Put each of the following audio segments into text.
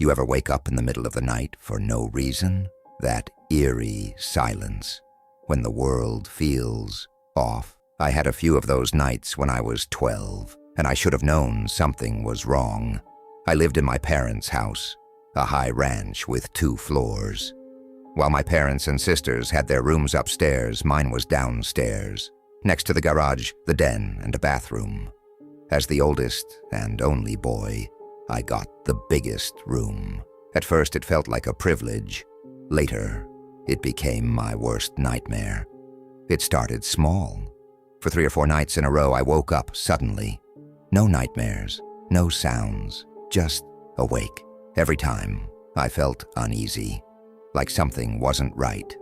You ever wake up in the middle of the night for no reason? That eerie silence, when the world feels off. I had a few of those nights when I was 12, and I should have known something was wrong. I lived in my parents' house, a high ranch with 2 floors. While my parents and sisters had their rooms upstairs, mine was downstairs, next to the garage, the den, and a bathroom. As the oldest and only boy, I got the biggest room. At first it felt like a privilege. Later, it became my worst nightmare. It started small. For 3 or 4 nights in a row, I woke up suddenly. No nightmares, no sounds, just awake. Every time, I felt uneasy, like something wasn't right.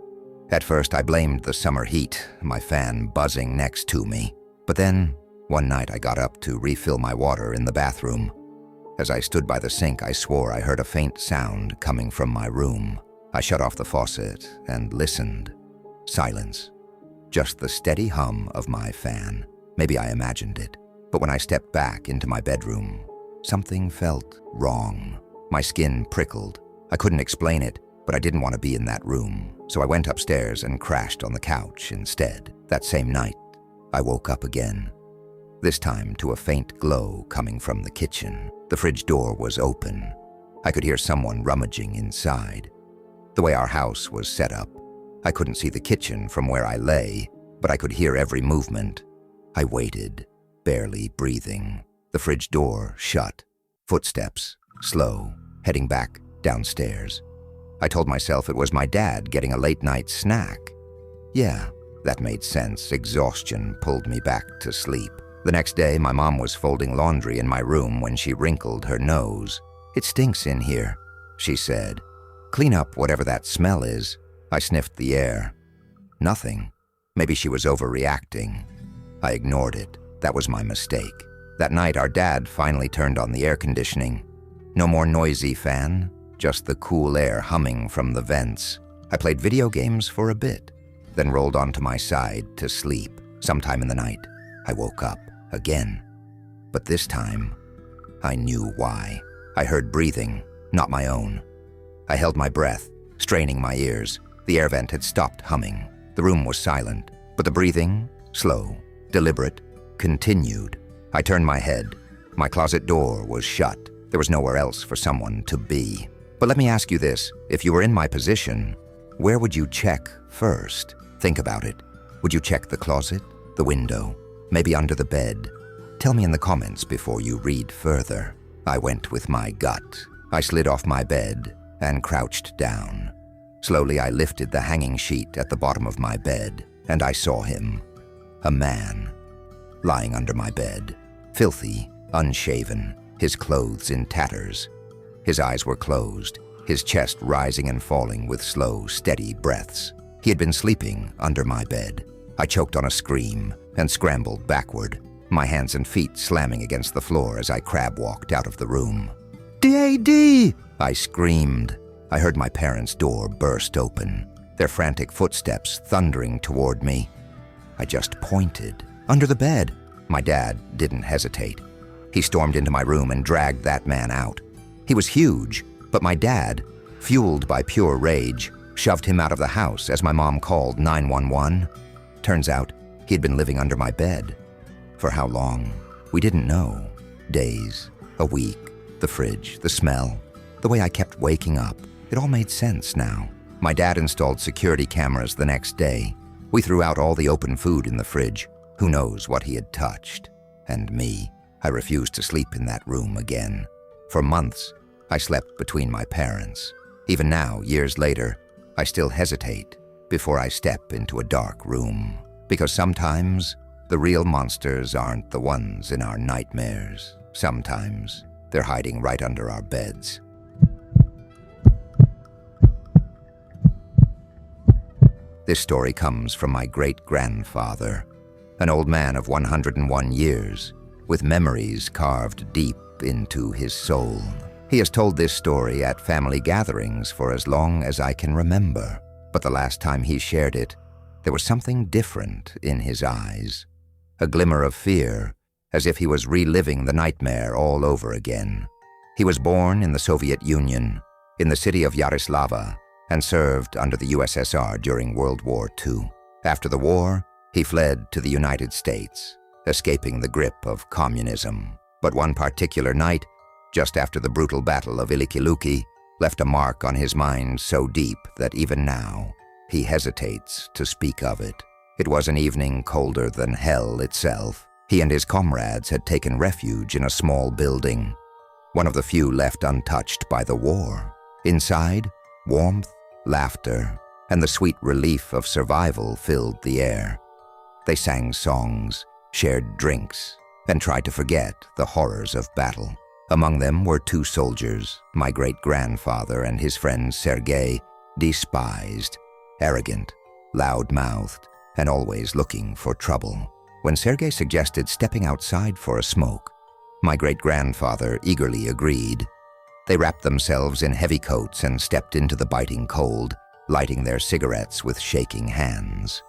At first, I blamed the summer heat, my fan buzzing next to me. But then, one night I got up to refill my water in the bathroom. As I stood by the sink, I swore I heard a faint sound coming from my room. I shut off the faucet and listened. Silence. Just the steady hum of my fan. Maybe I imagined it. But when I stepped back into my bedroom, something felt wrong. My skin prickled. I couldn't explain it, but I didn't want to be in that room. So I went upstairs and crashed on the couch instead. That same night, I woke up again. This time to a faint glow coming from the kitchen. The fridge door was open. I could hear someone rummaging inside. The way our house was set up, I couldn't see the kitchen from where I lay, but I could hear every movement. I waited, barely breathing. The fridge door shut. Footsteps, slow, heading back downstairs. I told myself it was my dad getting a late-night snack. Yeah, that made sense. Exhaustion pulled me back to sleep. The next day, my mom was folding laundry in my room when she wrinkled her nose. "It stinks in here," she said. "Clean up whatever that smell is." I sniffed the air. Nothing. Maybe she was overreacting. I ignored it. That was my mistake. That night, our dad finally turned on the air conditioning. No more noisy fan, just the cool air humming from the vents. I played video games for a bit, then rolled onto my side to sleep. Sometime in the night, I woke up again. But this time, I knew why. I heard breathing, not my own. I held my breath, straining my ears. The air vent had stopped humming. The room was silent, but the breathing, slow, deliberate, continued. I turned my head. My closet door was shut. There was nowhere else for someone to be. But let me ask you this. If you were in my position, where would you check first? Think about it. Would you check the closet, the window, maybe under the bed? Tell me in the comments before you read further. I went with my gut. I slid off my bed and crouched down. Slowly, I lifted the hanging sheet at the bottom of my bed, and I saw him. A man, lying under my bed, filthy, unshaven, his clothes in tatters. His eyes were closed, his chest rising and falling with slow, steady breaths. He had been sleeping under my bed. I choked on a scream and scrambled backward, my hands and feet slamming against the floor as I crab-walked out of the room. "Dad!" I screamed. I heard my parents' door burst open, their frantic footsteps thundering toward me. I just pointed. Under the bed. My dad didn't hesitate. He stormed into my room and dragged that man out. He was huge, but my dad, fueled by pure rage, shoved him out of the house as my mom called 911. Turns out, he'd been living under my bed. For how long? We didn't know. Days, a week, the fridge, the smell, the way I kept waking up. It all made sense now. My dad installed security cameras the next day. We threw out all the open food in the fridge. Who knows what he had touched? And me, I refused to sleep in that room again. For months, I slept between my parents. Even now, years later, I still hesitate before I step into a dark room. Because sometimes, the real monsters aren't the ones in our nightmares. Sometimes, they're hiding right under our beds. This story comes from my great-grandfather, an old man of 101 years, with memories carved deep into his soul. He has told this story at family gatherings for as long as I can remember, but the last time he shared it, there was something different in his eyes, a glimmer of fear, as if he was reliving the nightmare all over again. He was born in the Soviet Union, in the city of Yarislava, and served under the USSR during World War II. After the war, he fled to the United States, escaping the grip of communism. But one particular night, just after the brutal Battle of Ilikiluki, left a mark on his mind so deep that even now he hesitates to speak of it. It was an evening colder than hell itself. He and his comrades had taken refuge in a small building, one of the few left untouched by the war. Inside, warmth, laughter, and the sweet relief of survival filled the air. They sang songs, shared drinks, and tried to forget the horrors of battle. Among them were two soldiers, my great-grandfather and his friend Sergei, despised, arrogant, loud-mouthed, and always looking for trouble. When Sergei suggested stepping outside for a smoke, my great-grandfather eagerly agreed. They wrapped themselves in heavy coats and stepped into the biting cold, lighting their cigarettes with shaking hands.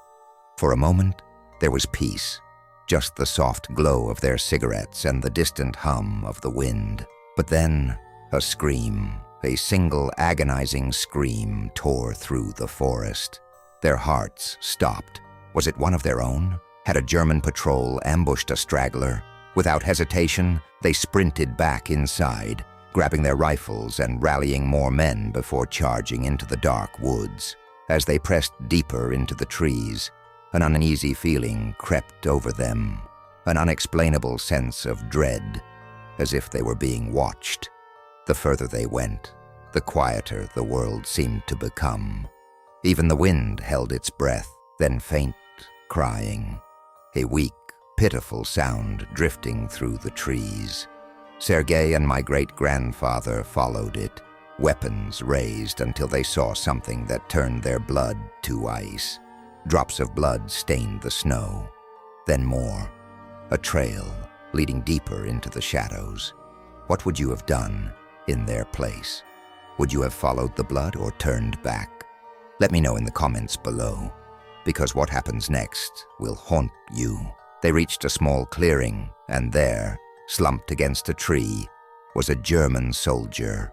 For a moment, there was peace, just the soft glow of their cigarettes and the distant hum of the wind. But then, a scream, a single agonizing scream, tore through the forest. Their hearts stopped. Was it one of their own? Had a German patrol ambushed a straggler? Without hesitation, they sprinted back inside, grabbing their rifles and rallying more men before charging into the dark woods. As they pressed deeper into the trees, an uneasy feeling crept over them, an unexplainable sense of dread, as if they were being watched. The further they went, the quieter the world seemed to become. Even the wind held its breath, then faint, crying, a weak, pitiful sound drifting through the trees. Sergei and my great-grandfather followed it, weapons raised until they saw something that turned their blood to ice. Drops of blood stained the snow. Then more. A trail leading deeper into the shadows. What would you have done in their place? Would you have followed the blood or turned back? Let me know in the comments below, because what happens next will haunt you. They reached a small clearing, and there, slumped against a tree, was a German soldier,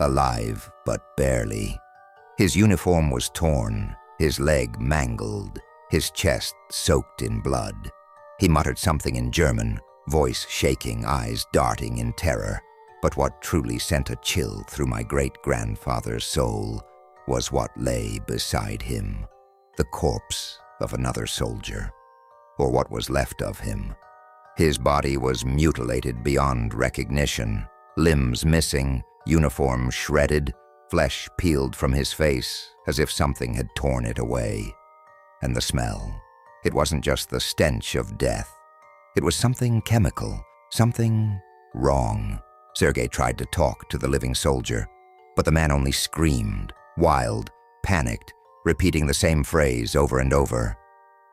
alive but barely. His uniform was torn, his leg mangled, his chest soaked in blood. He muttered something in German, voice shaking, eyes darting in terror. But what truly sent a chill through my great-grandfather's soul was what lay beside him, the corpse of another soldier, or what was left of him. His body was mutilated beyond recognition, limbs missing, uniform shredded, flesh peeled from his face as if something had torn it away. And the smell, it wasn't just the stench of death. It was something chemical, something wrong. Sergei tried to talk to the living soldier, but the man only screamed, wild, panicked, repeating the same phrase over and over.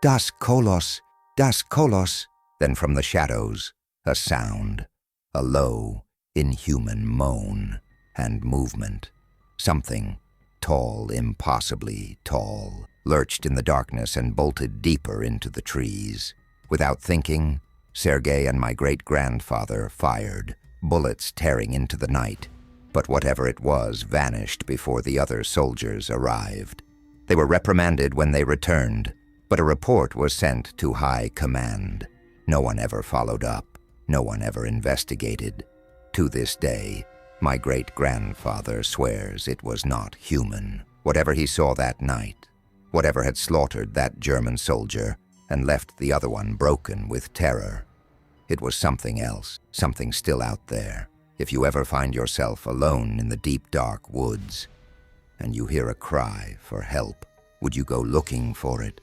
Das Kolos, das Kolos. Then from the shadows, a sound, a low, inhuman moan and movement. Something, tall, impossibly tall, lurched in the darkness and bolted deeper into the trees. Without thinking, Sergei and my great-grandfather fired, bullets tearing into the night. But whatever it was vanished before the other soldiers arrived. They were reprimanded when they returned, but a report was sent to high command. No one ever followed up. No one ever investigated. To this day, my great-grandfather swears it was not human. Whatever he saw that night, whatever had slaughtered that German soldier and left the other one broken with terror, it was something else, something still out there. If you ever find yourself alone in the deep, dark woods and you hear a cry for help, would you go looking for it?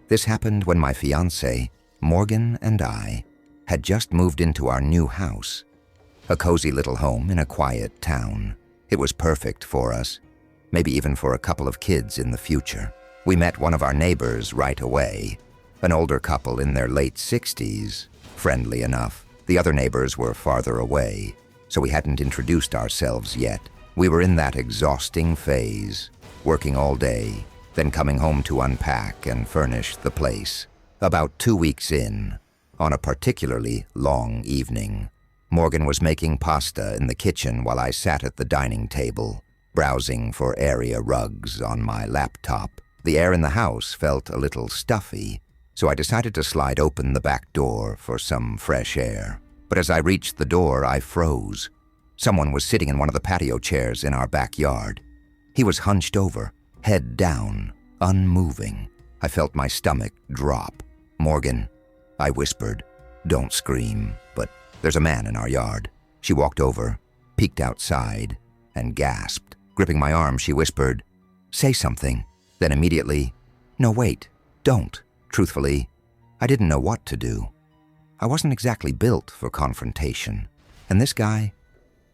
This happened when my fiancée, Morgan, and I had just moved into our new house, a cozy little home in a quiet town. It was perfect for us, maybe even for a couple of kids in the future. We met one of our neighbors right away, an older couple in their late 60s, friendly enough. The other neighbors were farther away, so we hadn't introduced ourselves yet. We were in that exhausting phase, working all day, then coming home to unpack and furnish the place. About 2 weeks in, On a particularly long evening, Morgan was making pasta in the kitchen while I sat at the dining table, browsing for area rugs on my laptop. The air in the house felt a little stuffy, so I decided to slide open the back door for some fresh air. But as I reached the door, I froze. Someone was sitting in one of the patio chairs in our backyard. He was hunched over, head down, unmoving. I felt my stomach drop. "Morgan," I whispered. "Don't scream, but there's a man in our yard." She walked over, peeked outside, and gasped. Gripping my arm, she whispered, "Say something." Then immediately, "No, wait, don't." Truthfully, I didn't know what to do. I wasn't exactly built for confrontation. And this guy,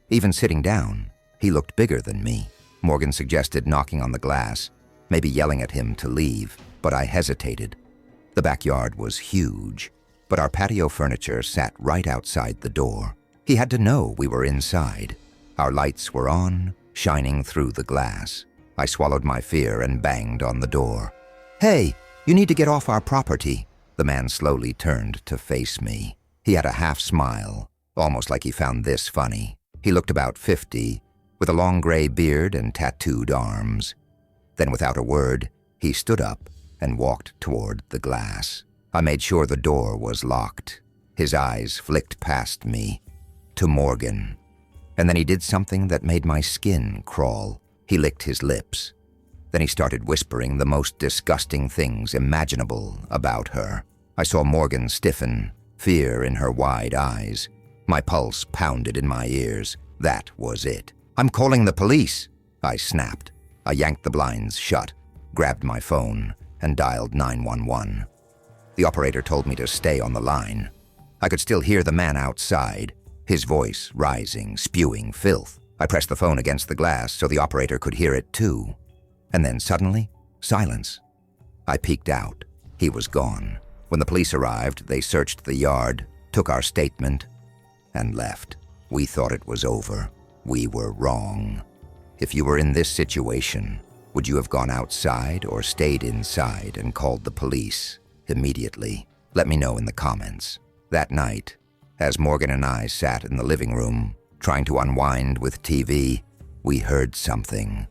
even sitting down, he looked bigger than me. Morgan suggested knocking on the glass, maybe yelling at him to leave, but I hesitated. The backyard was huge, but our patio furniture sat right outside the door. He had to know we were inside. Our lights were on, shining through the glass. I swallowed my fear and banged on the door. "Hey, you need to get off our property." The man slowly turned to face me. He had a half smile, almost like he found this funny. He looked about 50, with a long gray beard and tattooed arms. Then without a word, he stood up and walked toward the glass. I made sure the door was locked. His eyes flicked past me to Morgan. And then he did something that made my skin crawl. He licked his lips. Then he started whispering the most disgusting things imaginable about her. I saw Morgan stiffen, fear in her wide eyes. My pulse pounded in my ears. That was it. "I'm calling the police," I snapped. I yanked the blinds shut, grabbed my phone, and dialed 911. The operator told me to stay on the line. I could still hear the man outside, his voice rising, spewing filth. I pressed the phone against the glass so the operator could hear it too. And then suddenly, silence. I peeked out. He was gone. When the police arrived, they searched the yard, took our statement, and left. We thought it was over. We were wrong. If you were in this situation, would you have gone outside or stayed inside and called the police immediately? Let me know in the comments. That night, as Morgan and I sat in the living room, trying to unwind with TV, we heard something.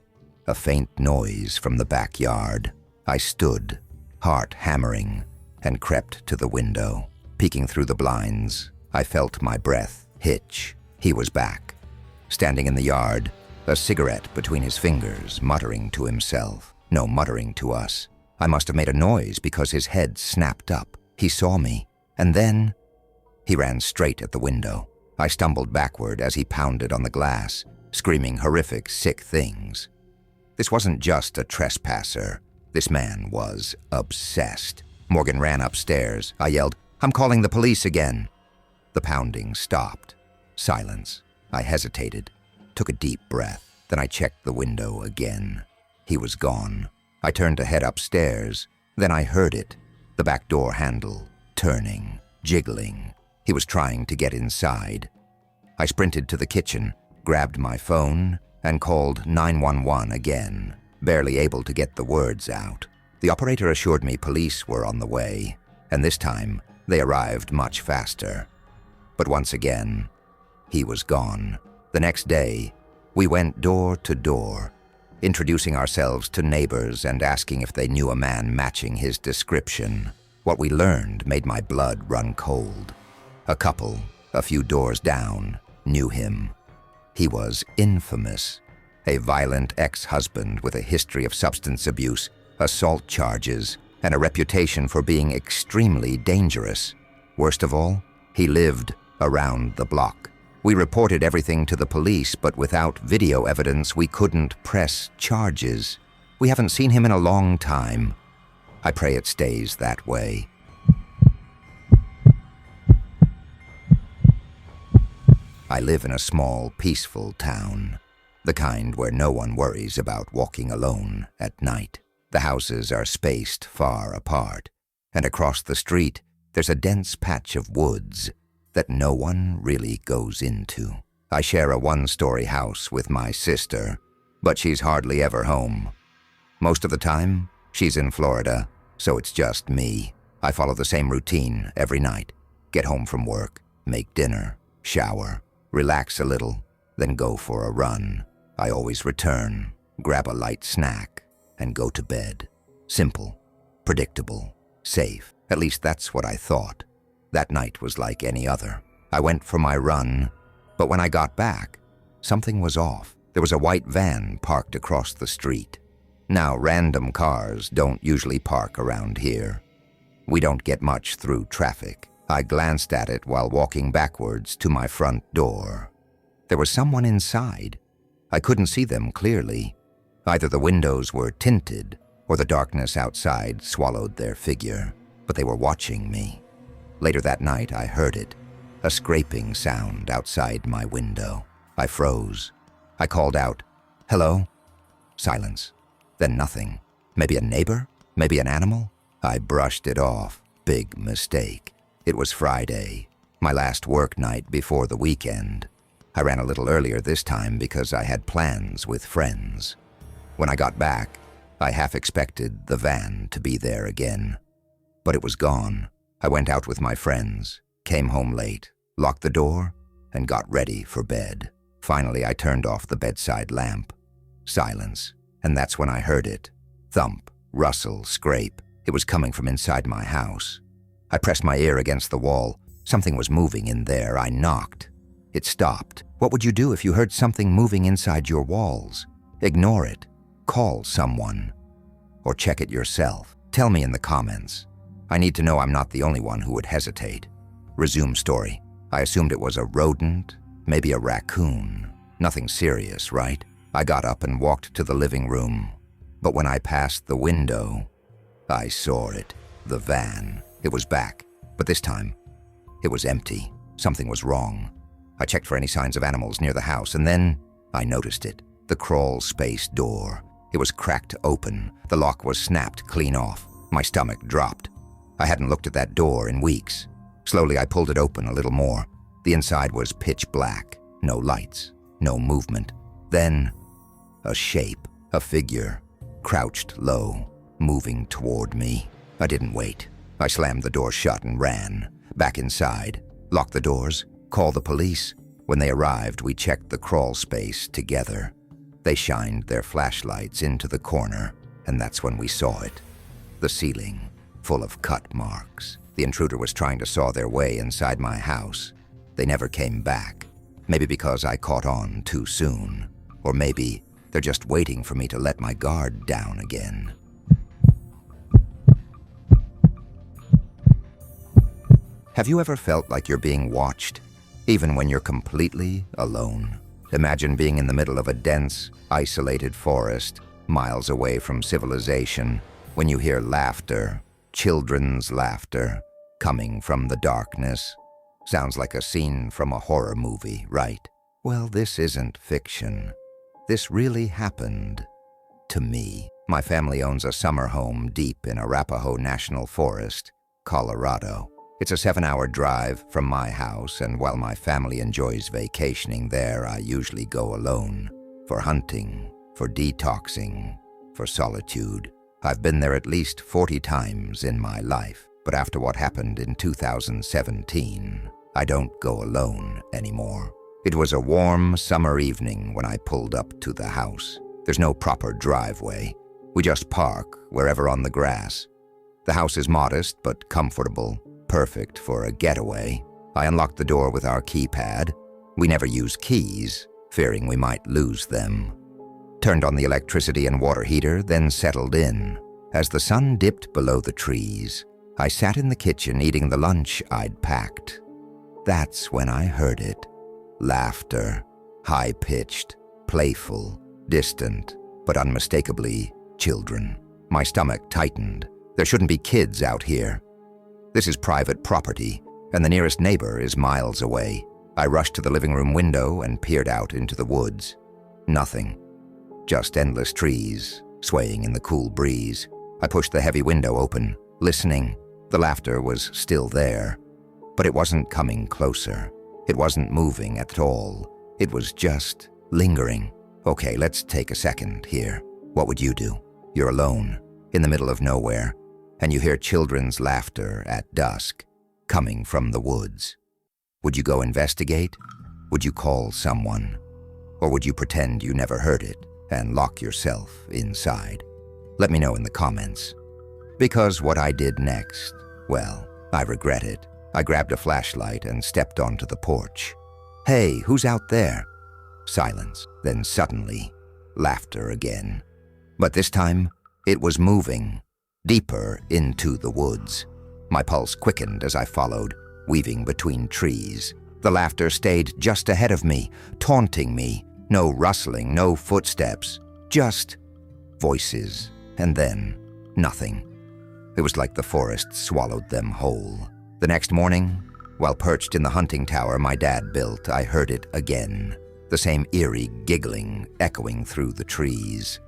A faint noise from the backyard. I stood, heart hammering, and crept to the window. Peeking through the blinds, I felt my breath hitch. He was back, standing in the yard, a cigarette between his fingers, muttering to himself. No, muttering to us. I must have made a noise because his head snapped up. He saw me, and then he ran straight at the window. I stumbled backward as he pounded on the glass, screaming horrific, sick things. This wasn't just a trespasser. This man was obsessed. Morgan ran upstairs. I yelled, "I'm calling the police again." The pounding stopped. Silence. I hesitated, took a deep breath. Then I checked the window again. He was gone. I turned to head upstairs. Then I heard it, the back door handle, turning, jiggling. He was trying to get inside. I sprinted to the kitchen, grabbed my phone, and called 911 again, barely able to get the words out. The operator assured me police were on the way, and this time they arrived much faster. But once again, he was gone. The next day, we went door to door, introducing ourselves to neighbors and asking if they knew a man matching his description. What we learned made my blood run cold. A couple, a few doors down, knew him. He was infamous, a violent ex-husband with a history of substance abuse, assault charges, and a reputation for being extremely dangerous. Worst of all, he lived around the block. We reported everything to the police, but without video evidence, we couldn't press charges. We haven't seen him in a long time. I pray it stays that way. I live in a small, peaceful town, the kind where no one worries about walking alone at night. The houses are spaced far apart, and across the street, there's a dense patch of woods that no one really goes into. I share a one-story house with my sister, but she's hardly ever home. Most of the time, she's in Florida, so it's just me. I follow the same routine every night. Get home from work, make dinner, shower, relax a little, then go for a run. I always return, grab a light snack, and go to bed. Simple, predictable, safe. At least that's what I thought. That night was like any other. I went for my run, but when I got back, something was off. There was a white van parked across the street. Now, random cars don't usually park around here. We don't get much through traffic. I glanced at it while walking backwards to my front door. There was someone inside. I couldn't see them clearly. Either the windows were tinted or the darkness outside swallowed their figure, but they were watching me. Later that night, I heard it, a scraping sound outside my window. I froze. I called out, "Hello?" Silence. Then nothing. Maybe a neighbor? Maybe an animal? I brushed it off. Big mistake. It was Friday, my last work night before the weekend. I ran a little earlier this time because I had plans with friends. When I got back, I half expected the van to be there again. But it was gone. I went out with my friends, came home late, locked the door, and got ready for bed. Finally, I turned off the bedside lamp. Silence. And that's when I heard it. Thump, rustle, scrape. It was coming from inside my house. I pressed my ear against the wall. Something was moving in there. I knocked. It stopped. What would you do if you heard something moving inside your walls? Ignore it. Call someone. Or check it yourself. Tell me in the comments. I need to know I'm not the only one who would hesitate. Resume story. I assumed it was a rodent, maybe a raccoon. Nothing serious, right? I got up and walked to the living room. But when I passed the window, I saw it. The van. It was back. But this time, it was empty. Something was wrong. I checked for any signs of animals near the house, and then I noticed it. The crawl space door. It was cracked open. The lock was snapped clean off. My stomach dropped. I hadn't looked at that door in weeks. Slowly, I pulled it open a little more. The inside was pitch black. No lights. No movement. Then, a shape. A figure. Crouched low. Moving toward me. I didn't wait. I slammed the door shut and ran. Back inside. Locked the doors. Called the police. When they arrived, we checked the crawl space together. They shined their flashlights into the corner, and that's when we saw it. The ceiling, full of cut marks. The intruder was trying to saw their way inside my house. They never came back. Maybe because I caught on too soon. Or maybe they're just waiting for me to let my guard down again. Have you ever felt like you're being watched, even when you're completely alone? Imagine being in the middle of a dense, isolated forest, miles away from civilization, when you hear laughter, children's laughter, coming from the darkness. Sounds like a scene from a horror movie, right? Well, this isn't fiction. This really happened to me. My family owns a summer home deep in Arapahoe National Forest, Colorado. It's a 7-hour drive from my house, and while my family enjoys vacationing there, I usually go alone. For hunting, for detoxing, for solitude. I've been there at least 40 times in my life, but after what happened in 2017, I don't go alone anymore. It was a warm summer evening when I pulled up to the house. There's no proper driveway. We just park wherever on the grass. The house is modest but comfortable. Perfect for a getaway. I unlocked the door with our keypad. We never use keys, fearing we might lose them. Turned on the electricity and water heater, then settled in. As the sun dipped below the trees, I sat in the kitchen eating the lunch I'd packed. That's when I heard it. Laughter. High-pitched, playful, distant, but unmistakably children. My stomach tightened. There shouldn't be kids out here. This is private property, and the nearest neighbor is miles away. I rushed to the living room window and peered out into the woods. Nothing. Just endless trees, swaying in the cool breeze. I pushed the heavy window open, listening. The laughter was still there, but it wasn't coming closer. It wasn't moving at all. It was just lingering. Okay, let's take a second here. What would you do? You're alone, in the middle of nowhere, and you hear children's laughter at dusk. coming from the woods. Would you go investigate? Would you call someone? Or would you pretend you never heard it and lock yourself inside? Let me know in the comments. Because what I did next, well, I regret it. I grabbed a flashlight and stepped onto the porch. Hey, who's out there? Silence, then suddenly, laughter again. But this time, it was moving, deeper into the woods. My pulse quickened as I followed, weaving between trees. The laughter stayed just ahead of me, taunting me. No rustling, no footsteps, just voices, and then nothing. It was like the forest swallowed them whole. The next morning, while perched in the hunting tower my dad built, I heard it again. The same eerie giggling echoing through the trees.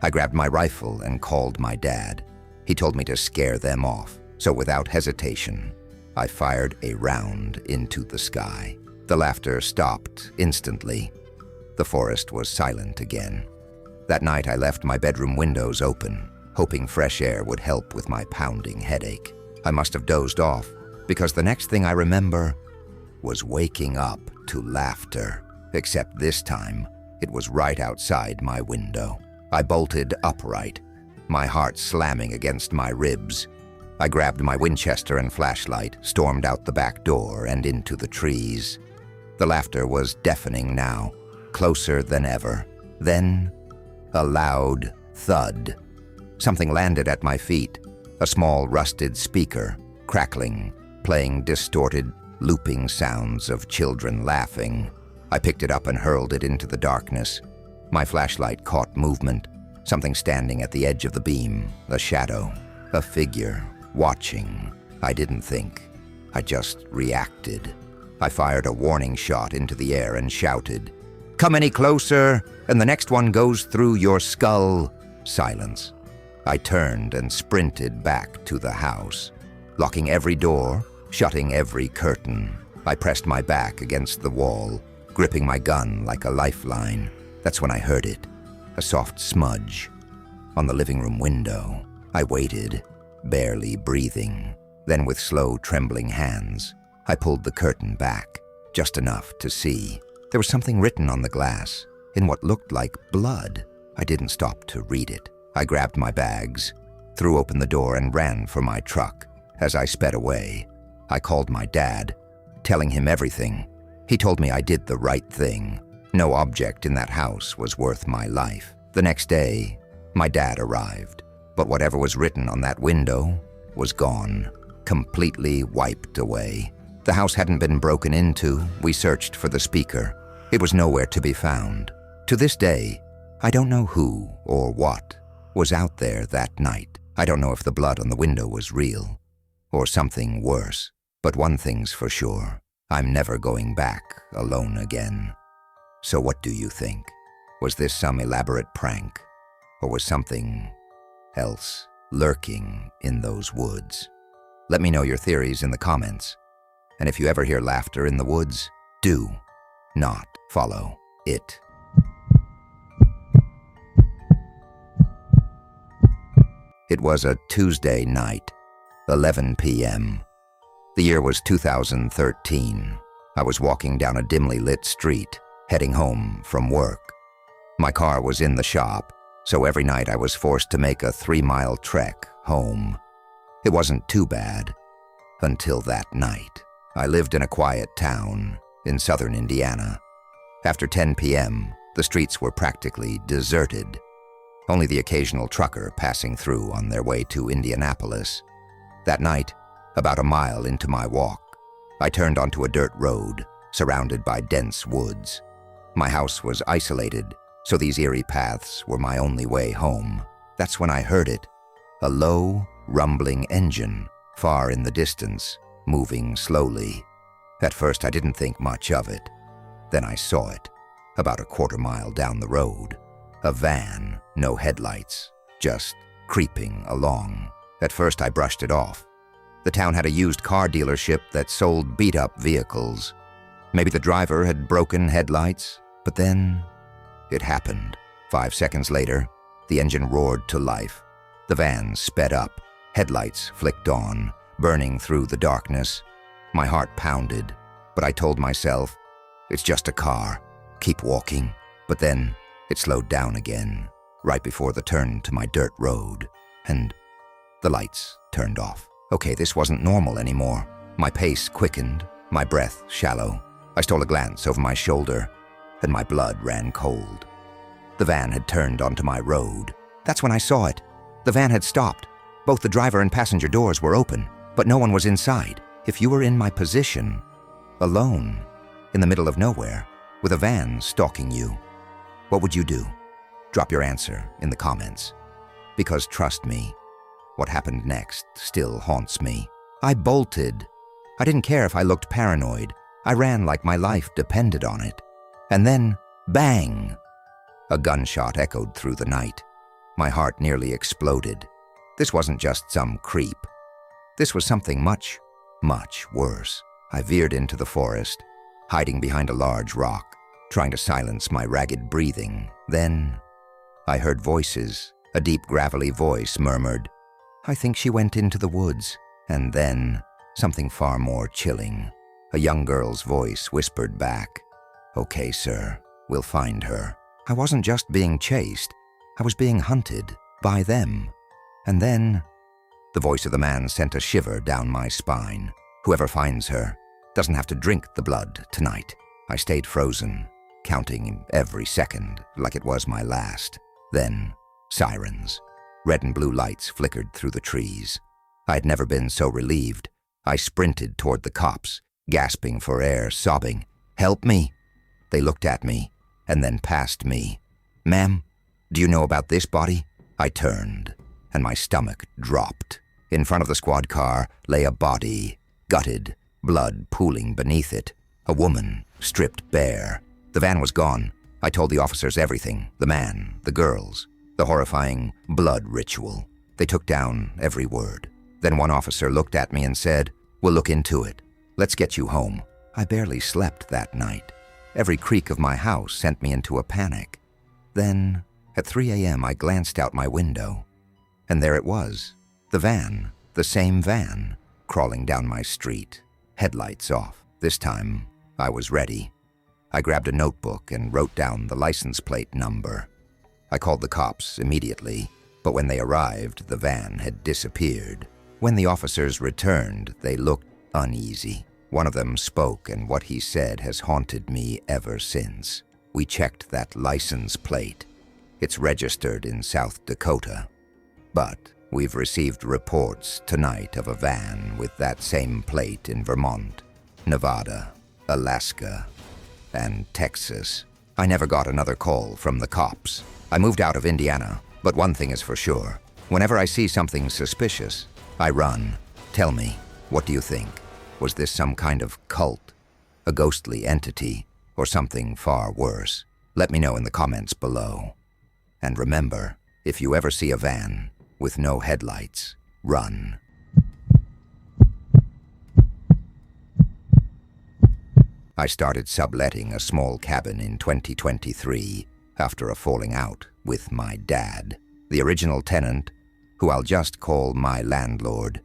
I grabbed my rifle and called my dad. He told me to scare them off, so without hesitation, I fired a round into the sky. The laughter stopped instantly. The forest was silent again. That night I left my bedroom windows open, hoping fresh air would help with my pounding headache. I must have dozed off, because the next thing I remember was waking up to laughter. Except this time, it was right outside my window. I bolted upright, my heart slamming against my ribs. I grabbed my Winchester and flashlight, stormed out the back door and into the trees. The laughter was deafening now, closer than ever. Then, a loud thud. Something landed at my feet, a small rusted speaker, crackling, playing distorted, looping sounds of children laughing. I picked it up and hurled it into the darkness. My flashlight caught movement, something standing at the edge of the beam, a shadow, a figure, watching. I didn't think. I just reacted. I fired a warning shot into the air and shouted, "Come any closer, and the next one goes through your skull." Silence. I turned and sprinted back to the house. Locking every door, shutting every curtain, I pressed my back against the wall, gripping my gun like a lifeline. That's when I heard it, a soft smudge on the living room window. I waited, barely breathing. Then with slow, trembling hands, I pulled the curtain back, just enough to see. There was something written on the glass, in what looked like blood. I didn't stop to read it. I grabbed my bags, threw open the door and ran for my truck. As I sped away, I called my dad, telling him everything. He told me I did the right thing. No object in that house was worth my life. The next day, my dad arrived, but whatever was written on that window was gone, completely wiped away. The house hadn't been broken into. We searched for the speaker. It was nowhere to be found. To this day, I don't know who or what was out there that night. I don't know if the blood on the window was real or something worse. But one thing's for sure, I'm never going back alone again. So what do you think? Was this some elaborate prank? Or was something else lurking in those woods? Let me know your theories in the comments. And if you ever hear laughter in the woods, do not follow it. It was a Tuesday night, 11 p.m. The year was 2013. I was walking down a dimly lit street, heading home from work. My car was in the shop, so every night I was forced to make a 3-mile trek home. It wasn't too bad, until that night. I lived in a quiet town in southern Indiana. After 10 p.m., the streets were practically deserted. Only the occasional trucker passing through on their way to Indianapolis. That night, about a mile into my walk, I turned onto a dirt road surrounded by dense woods. My house was isolated, so these eerie paths were my only way home. That's when I heard it, a low, rumbling engine far in the distance, moving slowly. At first, I didn't think much of it. Then I saw it, about a quarter-mile down the road. A van, no headlights, just creeping along. At first, I brushed it off. The town had a used car dealership that sold beat-up vehicles. Maybe the driver had broken headlights, but then it happened. 5 seconds later, the engine roared to life. The van sped up. Headlights flicked on, burning through the darkness. My heart pounded, but I told myself, it's just a car. Keep walking. But then it slowed down again, right before the turn to my dirt road, and the lights turned off. Okay, this wasn't normal anymore. My pace quickened, my breath shallow. I stole a glance over my shoulder, and my blood ran cold. The van had turned onto my road. That's when I saw it. The van had stopped. Both the driver and passenger doors were open, but no one was inside. If you were in my position, alone, in the middle of nowhere, with a van stalking you, what would you do? Drop your answer in the comments. Because trust me, what happened next still haunts me. I bolted. I didn't care if I looked paranoid. I ran like my life depended on it. And then, bang! A gunshot echoed through the night. My heart nearly exploded. This wasn't just some creep. This was something much, much worse. I veered into the forest, hiding behind a large rock, trying to silence my ragged breathing. Then, I heard voices. A deep, gravelly voice murmured, "I think she went into the woods." And then, something far more chilling. A young girl's voice whispered back, "Okay, sir, we'll find her." I wasn't just being chased. I was being hunted by them. And then, the voice of the man sent a shiver down my spine. "Whoever finds her doesn't have to drink the blood tonight." I stayed frozen, counting every second like it was my last. Then, sirens. Red and blue lights flickered through the trees. I had never been so relieved. I sprinted toward the cops, gasping for air, sobbing, "Help me!" They looked at me, and then past me. "Ma'am, do you know about this body?" I turned, and my stomach dropped. In front of the squad car lay a body, gutted, blood pooling beneath it. A woman, stripped bare. The van was gone. I told the officers everything, the man, the girls, the horrifying blood ritual. They took down every word. Then one officer looked at me and said, "We'll look into it. Let's get you home." I barely slept that night. Every creak of my house sent me into a panic. Then, at 3 a.m., I glanced out my window. And there it was, the van, the same van, crawling down my street, headlights off. This time, I was ready. I grabbed a notebook and wrote down the license plate number. I called the cops immediately, but when they arrived, the van had disappeared. When the officers returned, they looked uneasy. One of them spoke, and what he said has haunted me ever since. "We checked that license plate. It's registered in South Dakota. But we've received reports tonight of a van with that same plate in Vermont, Nevada, Alaska, and Texas." I never got another call from the cops. I moved out of Indiana, but one thing is for sure. Whenever I see something suspicious, I run. Tell me, what do you think? Was this some kind of cult, a ghostly entity, or something far worse? Let me know in the comments below. And remember, if you ever see a van with no headlights, run. I started subletting a small cabin in 2023 after a falling out with my dad. The original tenant, who I'll just call my landlord,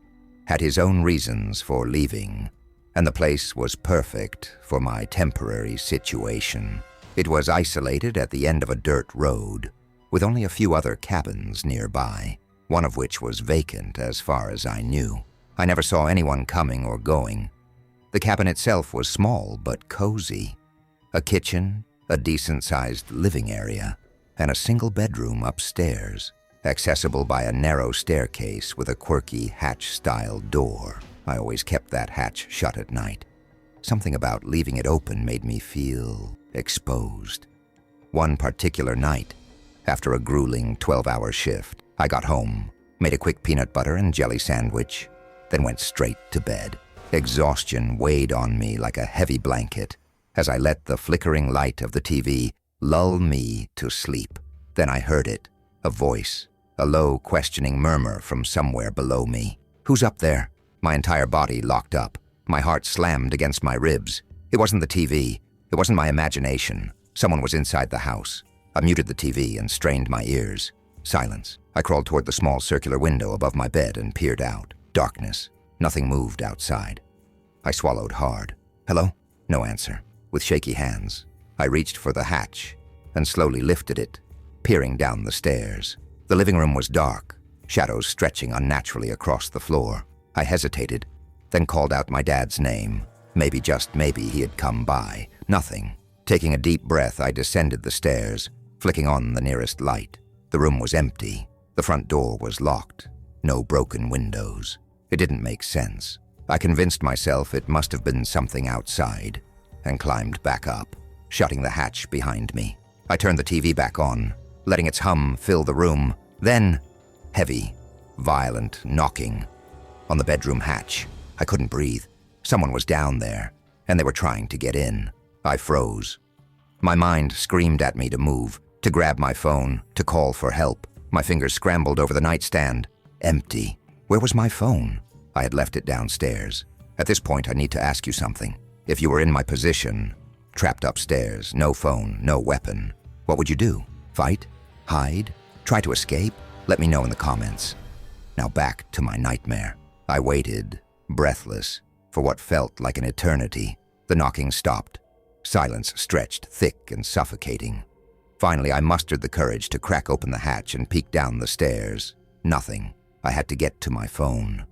had his own reasons for leaving, and the place was perfect for my temporary situation. It was isolated at the end of a dirt road, with only a few other cabins nearby, one of which was vacant as far as I knew. I never saw anyone coming or going. The cabin itself was small but cozy. A kitchen, a decent-sized living area, and a single bedroom upstairs, accessible by a narrow staircase with a quirky hatch-style door. I always kept that hatch shut at night. Something about leaving it open made me feel exposed. One particular night, after a grueling 12-hour shift, I got home, made a quick peanut butter and jelly sandwich, then went straight to bed. Exhaustion weighed on me like a heavy blanket as I let the flickering light of the TV lull me to sleep. Then I heard it, a voice, a low, questioning murmur from somewhere below me. "Who's up there?" My entire body locked up. My heart slammed against my ribs. It wasn't the TV. It wasn't my imagination. Someone was inside the house. I muted the TV and strained my ears. Silence. I crawled toward the small circular window above my bed and peered out. Darkness. Nothing moved outside. I swallowed hard. Hello? No answer. With shaky hands, I reached for the hatch and slowly lifted it, peering down the stairs. The living room was dark, shadows stretching unnaturally across the floor. I hesitated, then called out my dad's name. Maybe, just maybe, he had come by. Nothing. Taking a deep breath, I descended the stairs, flicking on the nearest light. The room was empty. The front door was locked. No broken windows. It didn't make sense. I convinced myself it must have been something outside and climbed back up, shutting the hatch behind me. I turned the TV back on, letting its hum fill the room. Then, heavy, violent knocking on the bedroom hatch. I couldn't breathe. Someone was down there, and they were trying to get in. I froze. My mind screamed at me to move, to grab my phone, to call for help. My fingers scrambled over the nightstand. Empty. Where was my phone? I had left it downstairs. At this point, I need to ask you something. If you were in my position, trapped upstairs, no phone, no weapon, what would you do? Fight? Hide? Try to escape? Let me know in the comments. Now back to my nightmare. I waited, breathless, for what felt like an eternity. The knocking stopped. Silence stretched, thick and suffocating. Finally, I mustered the courage to crack open the hatch and peek down the stairs. Nothing. I had to get to my phone.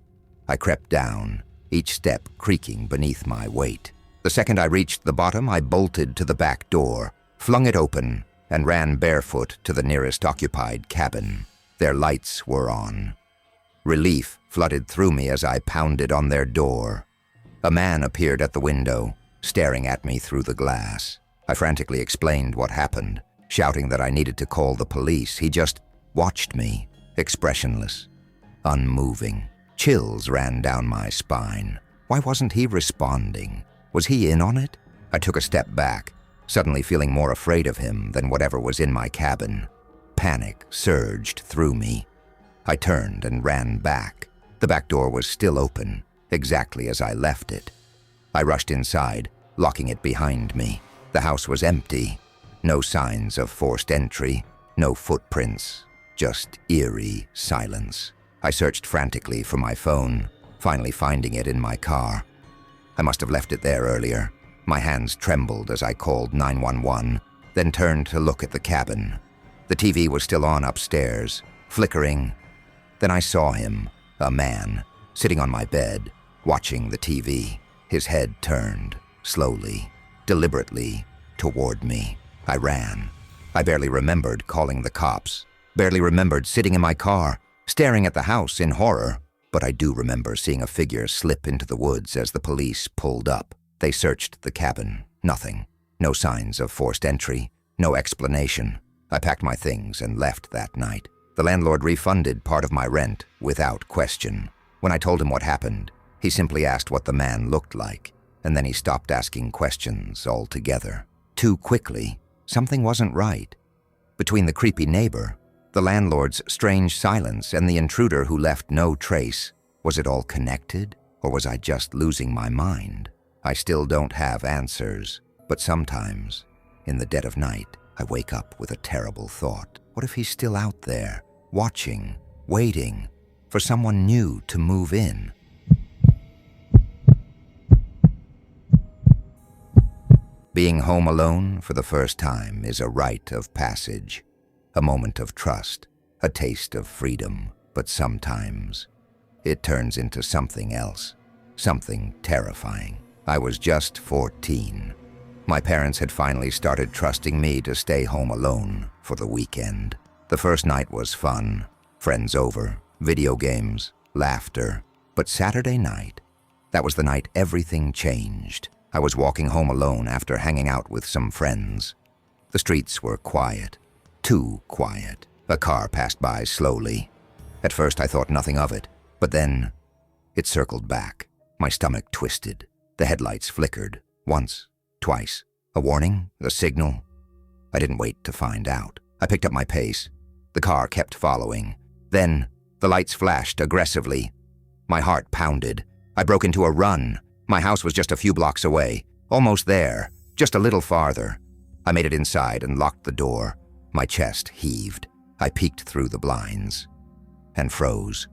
I crept down, each step creaking beneath my weight. The second I reached the bottom, I bolted to the back door, flung it open, and ran barefoot to the nearest occupied cabin. Their lights were on. Relief flooded through me as I pounded on their door. A man appeared at the window, staring at me through the glass. I frantically explained what happened, shouting that I needed to call the police. He just watched me, expressionless, unmoving. Chills ran down my spine. Why wasn't he responding? Was he in on it? I took a step back, suddenly feeling more afraid of him than whatever was in my cabin. Panic surged through me. I turned and ran back. The back door was still open, exactly as I left it. I rushed inside, locking it behind me. The house was empty. No signs of forced entry, no footprints, just eerie silence. I searched frantically for my phone, finally finding it in my car. I must have left it there earlier. My hands trembled as I called 911, then turned to look at the cabin. The TV was still on upstairs, flickering. Then I saw him, a man, sitting on my bed, watching the TV. His head turned, slowly, deliberately, toward me. I ran. I barely remembered calling the cops, barely remembered sitting in my car, staring at the house in horror. But I do remember seeing a figure slip into the woods as the police pulled up. They searched the cabin. Nothing. No signs of forced entry. No explanation. I packed my things and left that night. The landlord refunded part of my rent without question. When I told him what happened, he simply asked what the man looked like, and then he stopped asking questions altogether. Too quickly. Something wasn't right. Between the creepy neighbor, the landlord's strange silence, and the intruder who left no trace, was it all connected, or was I just losing my mind? I still don't have answers, but sometimes, in the dead of night, I wake up with a terrible thought. What if he's still out there, watching, waiting, for someone new to move in? Being home alone for the first time is a rite of passage. A moment of trust, a taste of freedom, but sometimes it turns into something else, something terrifying. I was just 14. My parents had finally started trusting me to stay home alone for the weekend. The first night was fun, friends over, video games, laughter. But Saturday night, that was the night everything changed. I was walking home alone after hanging out with some friends. The streets were quiet. Too quiet. A car passed by slowly. At first I thought nothing of it, but then it circled back. My stomach twisted. The headlights flickered. Once, twice. A warning? A signal? I didn't wait to find out. I picked up my pace. The car kept following. Then the lights flashed aggressively. My heart pounded. I broke into a run. My house was just a few blocks away. Almost there. Just a little farther. I made it inside and locked the door. My chest heaved. I peeked through the blinds and froze.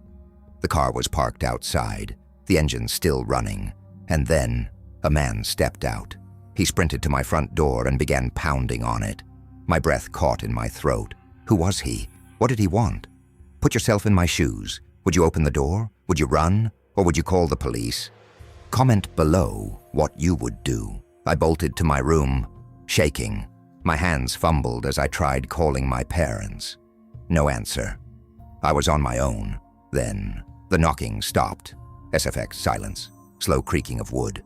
The car was parked outside, the engine still running, And then a man stepped out. He sprinted to my front door and began pounding on it. My breath caught in my throat. Who was he? What did he want? Put yourself in my shoes. Would you open the door? Would you run? Or would you call the police? Comment below what you would do. I bolted to my room, shaking. My hands fumbled as I tried calling my parents. No answer. I was on my own. Then the knocking stopped. SFX silence. Slow creaking of wood.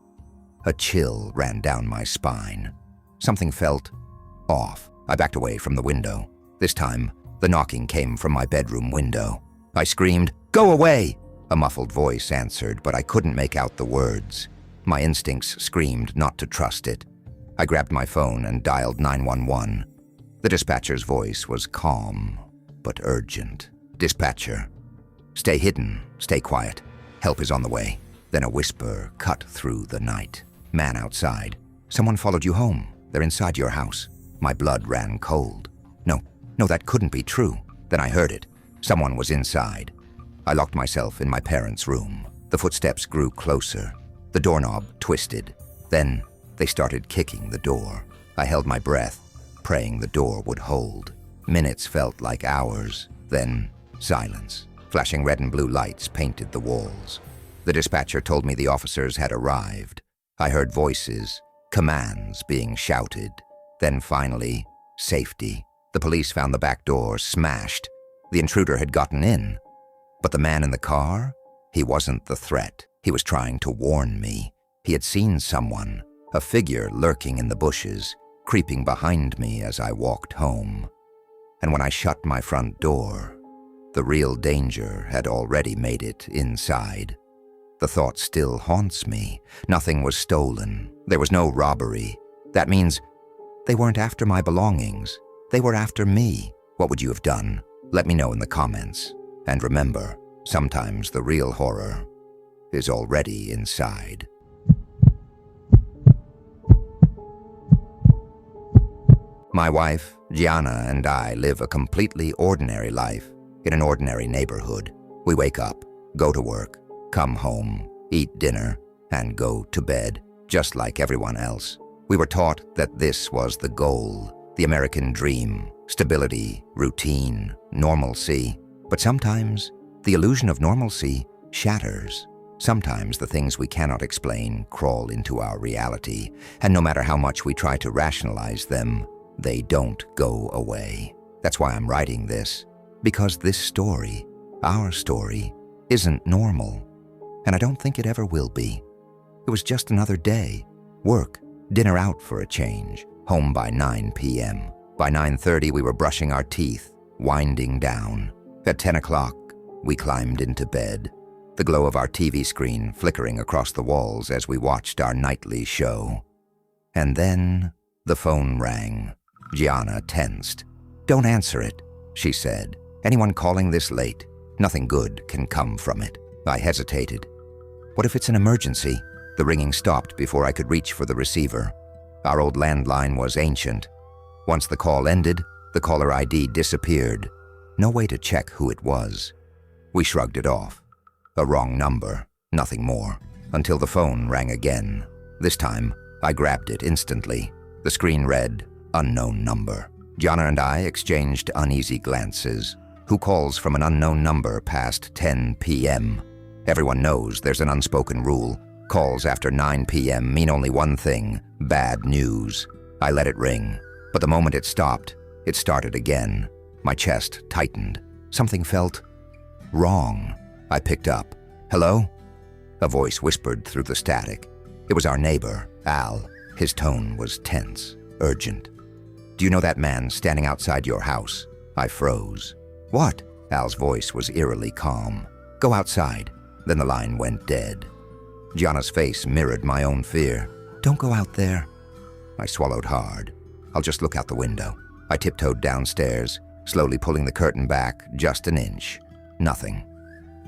A chill ran down my spine. Something felt off. I backed away from the window. This time, the knocking came from my bedroom window. I screamed, "Go away!" A muffled voice answered, but I couldn't make out the words. My instincts screamed not to trust it. I grabbed my phone and dialed 911. The dispatcher's voice was calm, but urgent. "Dispatcher, stay hidden, stay quiet. Help is on the way." Then a whisper cut through the night. "Man outside. Someone followed you home. They're inside your house." My blood ran cold. No, that couldn't be true. Then I heard it. Someone was inside. I locked myself in my parents' room. The footsteps grew closer. The doorknob twisted. Then they started kicking the door. I held my breath, praying the door would hold. Minutes felt like hours. Then silence. Flashing red and blue lights painted the walls. The dispatcher told me the officers had arrived. I heard voices, commands being shouted. Then finally, safety. The police found the back door smashed. The intruder had gotten in. But the man in the car? He wasn't the threat. He was trying to warn me. He had seen someone, a figure lurking in the bushes, creeping behind me as I walked home. And when I shut my front door, the real danger had already made it inside. The thought still haunts me. Nothing was stolen. There was no robbery. That means they weren't after my belongings. They were after me. What would you have done? Let me know in the comments. And remember, sometimes the real horror is already inside. My wife, Gianna, and I live a completely ordinary life in an ordinary neighborhood. We wake up, go to work, come home, eat dinner, and go to bed, just like everyone else. We were taught that this was the goal, the American dream, stability, routine, normalcy. But sometimes the illusion of normalcy shatters. Sometimes the things we cannot explain crawl into our reality, and no matter how much we try to rationalize them, they don't go away. That's why I'm writing this, because this story, our story, isn't normal, and I don't think it ever will be. It was just another day, work, dinner out for a change, home by 9 p.m. By 9:30 we were brushing our teeth, winding down. At 10 o'clock, we climbed into bed, the glow of our TV screen flickering across the walls as we watched our nightly show. And then the phone rang. Gianna tensed. "Don't answer it," she said. "Anyone calling this late, nothing good can come from it." I hesitated. What if it's an emergency? The ringing stopped before I could reach for the receiver. Our old landline was ancient. Once the call ended, the caller ID disappeared. No way to check who it was. We shrugged it off. A wrong number, nothing more, until the phone rang again. This time, I grabbed it instantly. The screen read, "Unknown number." Gianna and I exchanged uneasy glances. Who calls from an unknown number past 10 p.m.? Everyone knows there's an unspoken rule. Calls after 9 p.m. mean only one thing, bad news. I let it ring, but the moment it stopped, it started again. My chest tightened. Something felt wrong. I picked up. "Hello?" A voice whispered through the static. It was our neighbor, Al. His tone was tense, urgent. "Do you know that man standing outside your house?" I froze. "What?" Al's voice was eerily calm. "Go outside." Then the line went dead. Gianna's face mirrored my own fear. "Don't go out there." I swallowed hard. "I'll just look out the window." I tiptoed downstairs, slowly pulling the curtain back just an inch. Nothing.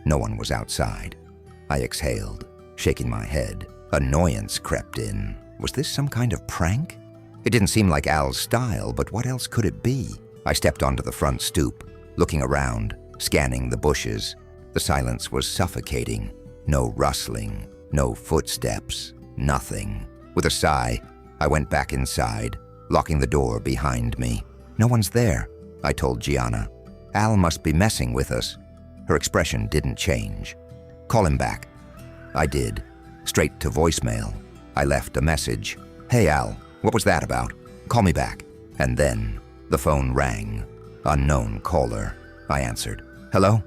No one was outside. I exhaled, shaking my head. Annoyance crept in. Was this some kind of prank? It didn't seem like Al's style, but what else could it be? I stepped onto the front stoop, looking around, scanning the bushes. The silence was suffocating. No rustling, No footsteps, nothing. With a sigh, I went back inside, locking the door behind me. No one's there, I told Gianna. Al must be messing with us. Her expression didn't change. Call him back. I did. Straight to voicemail. I left a message. Hey Al, what was that about? Call me back. And then the phone rang. Unknown caller. I answered. Hello?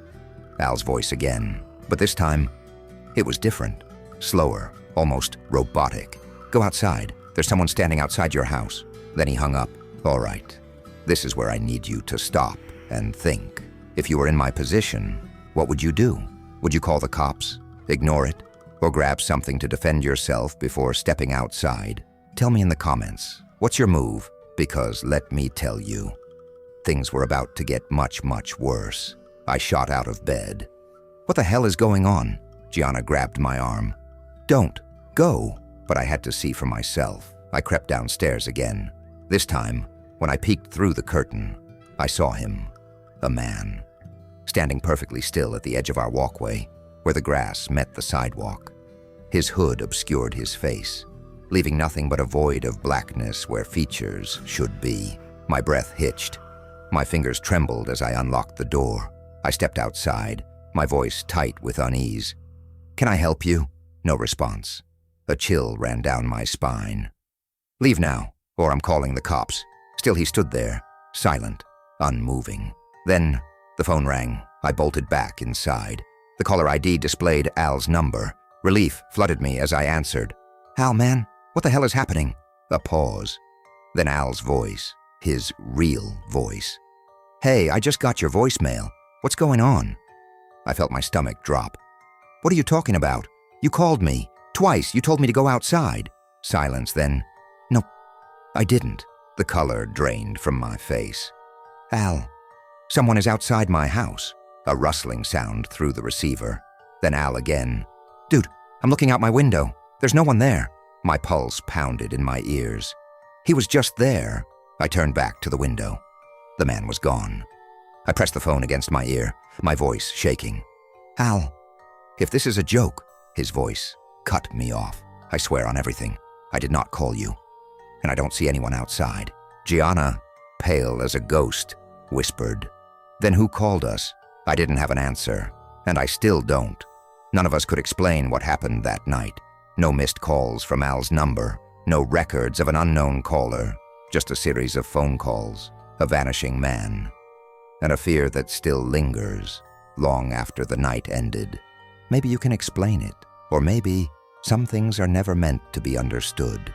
Al's voice again. But this time, it was different. Slower, almost robotic. Go outside. There's someone standing outside your house. Then he hung up. All right. This is where I need you to stop and think. If you were in my position, what would you do? Would you call the cops, ignore it, or grab something to defend yourself before stepping outside? Tell me in the comments. What's your move? Because let me tell you, things were about to get much, much worse. I shot out of bed. What the hell is going on? Gianna grabbed my arm. Don't. Go. But I had to see for myself. I crept downstairs again. This time, when I peeked through the curtain, I saw him. A man. Standing perfectly still at the edge of our walkway, where the grass met the sidewalk. His hood obscured his face, leaving nothing but a void of blackness where features should be. My breath hitched. My fingers trembled as I unlocked the door. I stepped outside, my voice tight with unease. Can I help you? No response. A chill ran down my spine. Leave now, or I'm calling the cops. Still he stood there, silent, unmoving. Then the phone rang. I bolted back inside. The caller ID displayed Al's number. Relief flooded me as I answered. Al, man, what the hell is happening? A pause. Then Al's voice, his real voice. Hey, I just got your voicemail. What's going on? I felt my stomach drop. What are you talking about? You called me. Twice you told me to go outside. Silence, then. No, I didn't. The color drained from my face. Al, someone is outside my house. A rustling sound through the receiver. Then Al again. Dude, I'm looking out my window. There's no one there. My pulse pounded in my ears. He was just there. I turned back to the window. The man was gone. I pressed the phone against my ear, my voice shaking. Al, if this is a joke, his voice cut me off. I swear on everything, I did not call you. And I don't see anyone outside. Gianna, pale as a ghost, whispered. Then who called us? I didn't have an answer, and I still don't. None of us could explain what happened that night. No missed calls from Al's number, no records of an unknown caller, just a series of phone calls, a vanishing man, and a fear that still lingers long after the night ended. Maybe you can explain it, or maybe some things are never meant to be understood.